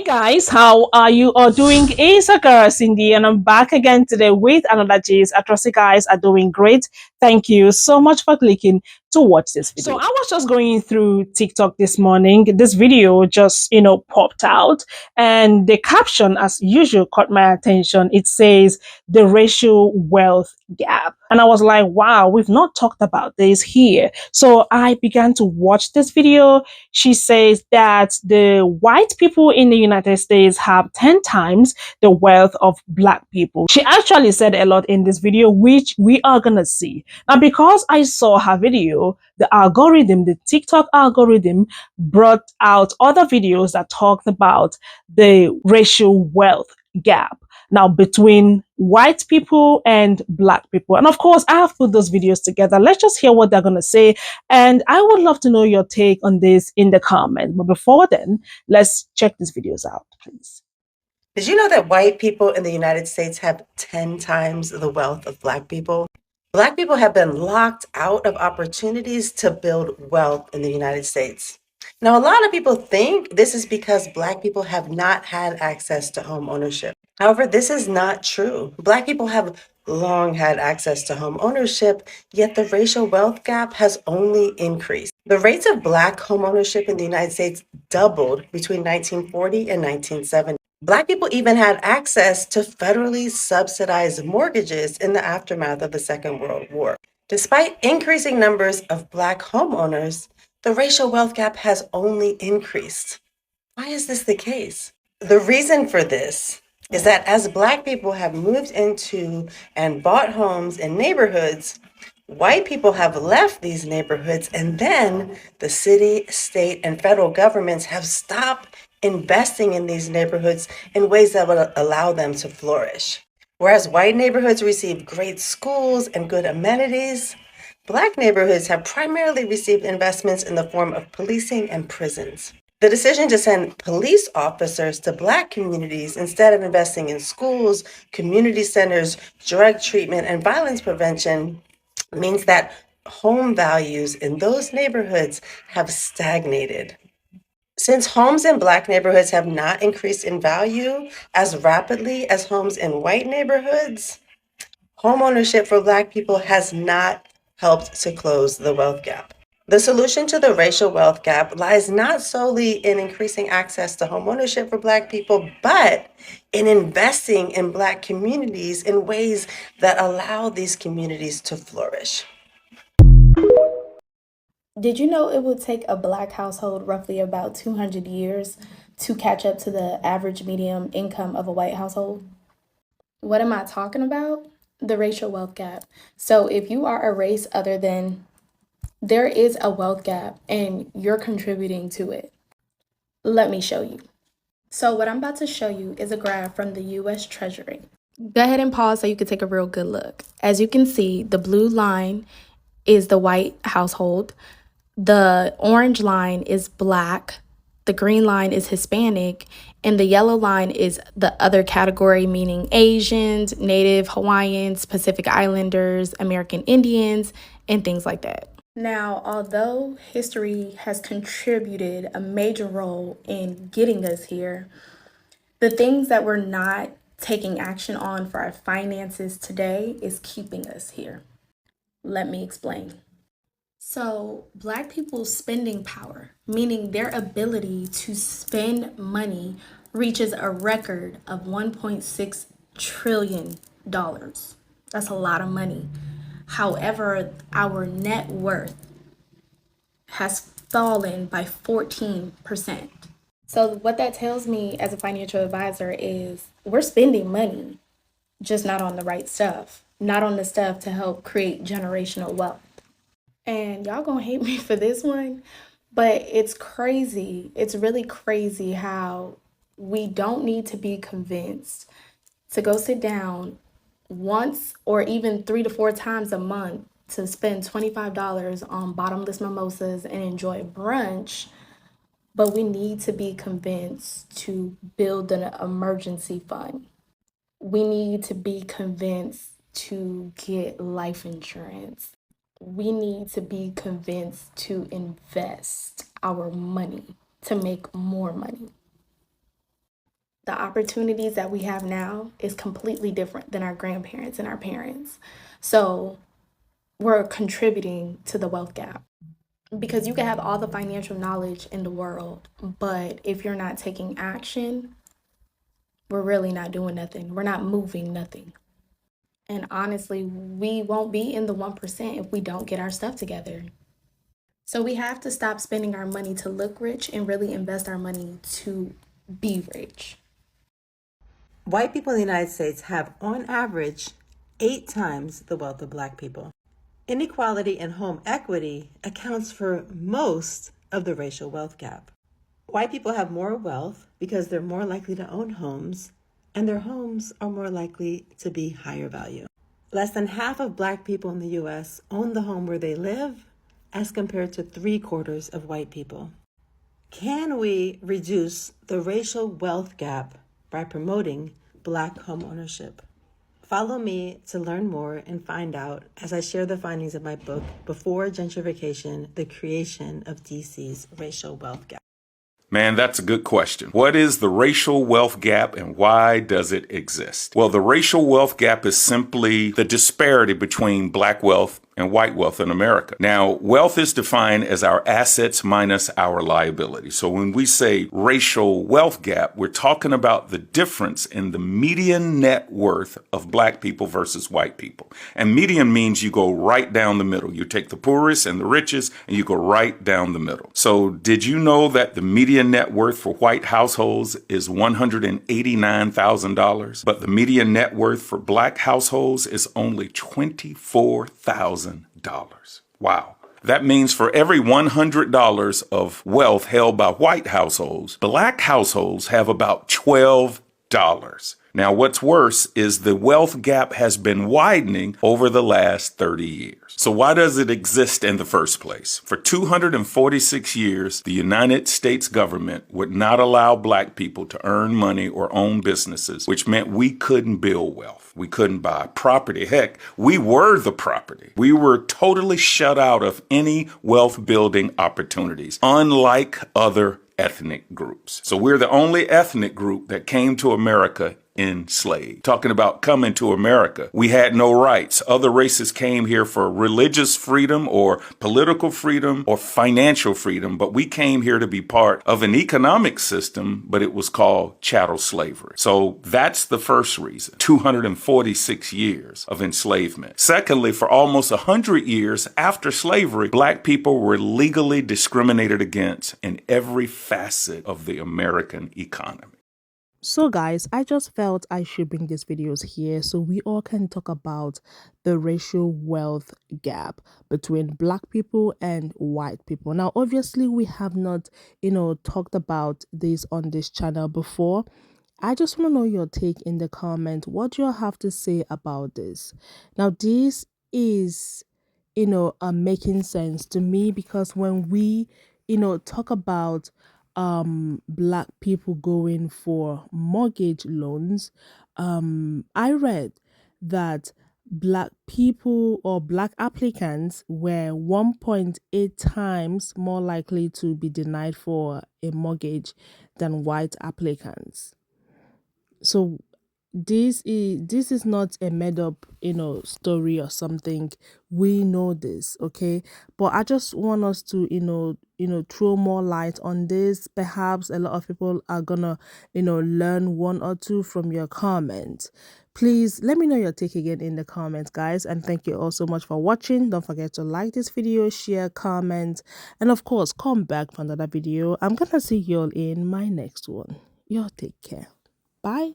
Guys, how are you all doing? It's a girl Cindy, and I'm back again today with another gist. I trust you guys are doing great. Thank you so much for clicking to watch this video. So I was just going through TikTok this morning. This video just popped out, and the caption, as usual, caught my attention. It says the racial wealth gap, and I was like, wow, we've not talked about this here. So I began to watch this video. She says that the white people in the United States have 10 times the wealth of black people. She actually said a lot in this video, which we are going to see. Now, because I saw her video, the TikTok algorithm brought out other videos that talked about the racial wealth gap now between white people and black people. And of course, I have put those videos together. Let's just hear what they're going to say. And I would love to know your take on this in the comments. But before then, let's check these videos out, please. Did you know that white people in the United States have 10 times the wealth of black people? Black people have been locked out of opportunities to build wealth in the United States. Now, a lot of people think this is because black people have not had access to home ownership. However, this is not true. Black people have long had access to home ownership, yet the racial wealth gap has only increased. The rates of black home ownership in the United States doubled between 1940 and 1970. Black people even had access to federally subsidized mortgages in the aftermath of the Second World War. Despite increasing numbers of black homeowners, the racial wealth gap has only increased. Why is this the case? The reason for this is that as black people have moved into and bought homes in neighborhoods, white people have left these neighborhoods, and then the city, state, and federal governments have stopped investing in these neighborhoods in ways that would allow them to flourish. Whereas white neighborhoods receive great schools and good amenities, black neighborhoods have primarily received investments in the form of policing and prisons. The decision to send police officers to black communities instead of investing in schools, community centers, drug treatment, and violence prevention means that home values in those neighborhoods have stagnated. Since homes in black neighborhoods have not increased in value as rapidly as homes in white neighborhoods, homeownership for black people has not helped to close the wealth gap. The solution to the racial wealth gap lies not solely in increasing access to homeownership for black people, but in investing in black communities in ways that allow these communities to flourish. Did you know it would take a black household roughly about 200 years to catch up to the average median income of a white household? What am I talking about? The racial wealth gap. So if you are a race other than, there is a wealth gap and you're contributing to it. Let me show you. So what I'm about to show you is a graph from the US Treasury. Go ahead and pause so you can take a real good look. As you can see, the blue line is the white household. The orange line is black, the green line is Hispanic, and the yellow line is the other category, meaning Asians, Native Hawaiians, Pacific Islanders, American Indians, and things like that. Now, although history has contributed a major role in getting us here, the things that we're not taking action on for our finances today is keeping us here. Let me explain. So, black people's spending power, meaning their ability to spend money, reaches a record of $1.6 trillion. That's a lot of money. However, our net worth has fallen by 14%. So, what that tells me as a financial advisor is we're spending money, just not on the right stuff, not on the stuff to help create generational wealth. And y'all gonna hate me for this one, but it's crazy. It's really crazy how we don't need to be convinced to go sit down once or even 3 to 4 times a month to spend $25 on bottomless mimosas and enjoy brunch. But we need to be convinced to build an emergency fund. We need to be convinced to get life insurance. We need to be convinced to invest our money to make more money. The opportunities that we have now is completely different than our grandparents and our parents. So we're contributing to the wealth gap. Because you can have all the financial knowledge in the world, but if you're not taking action, we're really not doing nothing. We're not moving nothing. And honestly, we won't be in the 1% if we don't get our stuff together. So we have to stop spending our money to look rich and really invest our money to be rich. White people in the United States have, on average, 8 times the wealth of Black people. Inequality in home equity accounts for most of the racial wealth gap. White people have more wealth because they're more likely to own homes, and their homes are more likely to be higher value. Less than half of Black people in the U.S. own the home where they live, as compared to 3/4 of white people. Can we reduce the racial wealth gap by promoting Black home ownership? Follow me to learn more and find out as I share the findings of my book, Before Gentrification, The Creation of DC's Racial Wealth Gap. Man, that's a good question. What is the racial wealth gap and why does it exist? Well, the racial wealth gap is simply the disparity between Black wealth and white wealth in America. Now, wealth is defined as our assets minus our liability. So when we say racial wealth gap, we're talking about the difference in the median net worth of Black people versus white people. And median means you go right down the middle. You take the poorest and the richest and you go right down the middle. So did you know that the median net worth for white households is $189,000, but the median net worth for Black households is only $24,000? Wow. That means for every $100 of wealth held by white households, Black households have about $12. Now, what's worse is the wealth gap has been widening over the last 30 years. So why does it exist in the first place? For 246 years, the United States government would not allow Black people to earn money or own businesses, which meant we couldn't build wealth. We couldn't buy property. Heck, we were the property. We were totally shut out of any wealth building opportunities, unlike other ethnic groups. So we're the only ethnic group that came to America enslaved. Talking about coming to America, we had no rights. Other races came here for religious freedom or political freedom or financial freedom, but we came here to be part of an economic system, but it was called chattel slavery. So that's the first reason, 246 years of enslavement. Secondly, for almost 100 years after slavery, Black people were legally discriminated against in every facet of the American economy. So guys, I just felt I should bring these videos here so we all can talk about the racial wealth gap between Black people and white people. Now, obviously, we have not, talked about this on this channel before. I just want to know your take in the comment. What do you have to say about this? Now, this is, making sense to me because when we, talk about Black people going for mortgage loans, I read that Black people or Black applicants were 1.8 times more likely to be denied for a mortgage than white applicants. So this is not a made up story or something. We know this, okay, but I just want us to throw more light on this. Perhaps a lot of people are gonna learn one or two from your comments. Please let me know your take again in the comments, guys, and thank you all so much for watching. Don't forget to like this video, share, comment, and of course come back for another video. I'm gonna see you all in my next one. Y'all take care. Bye.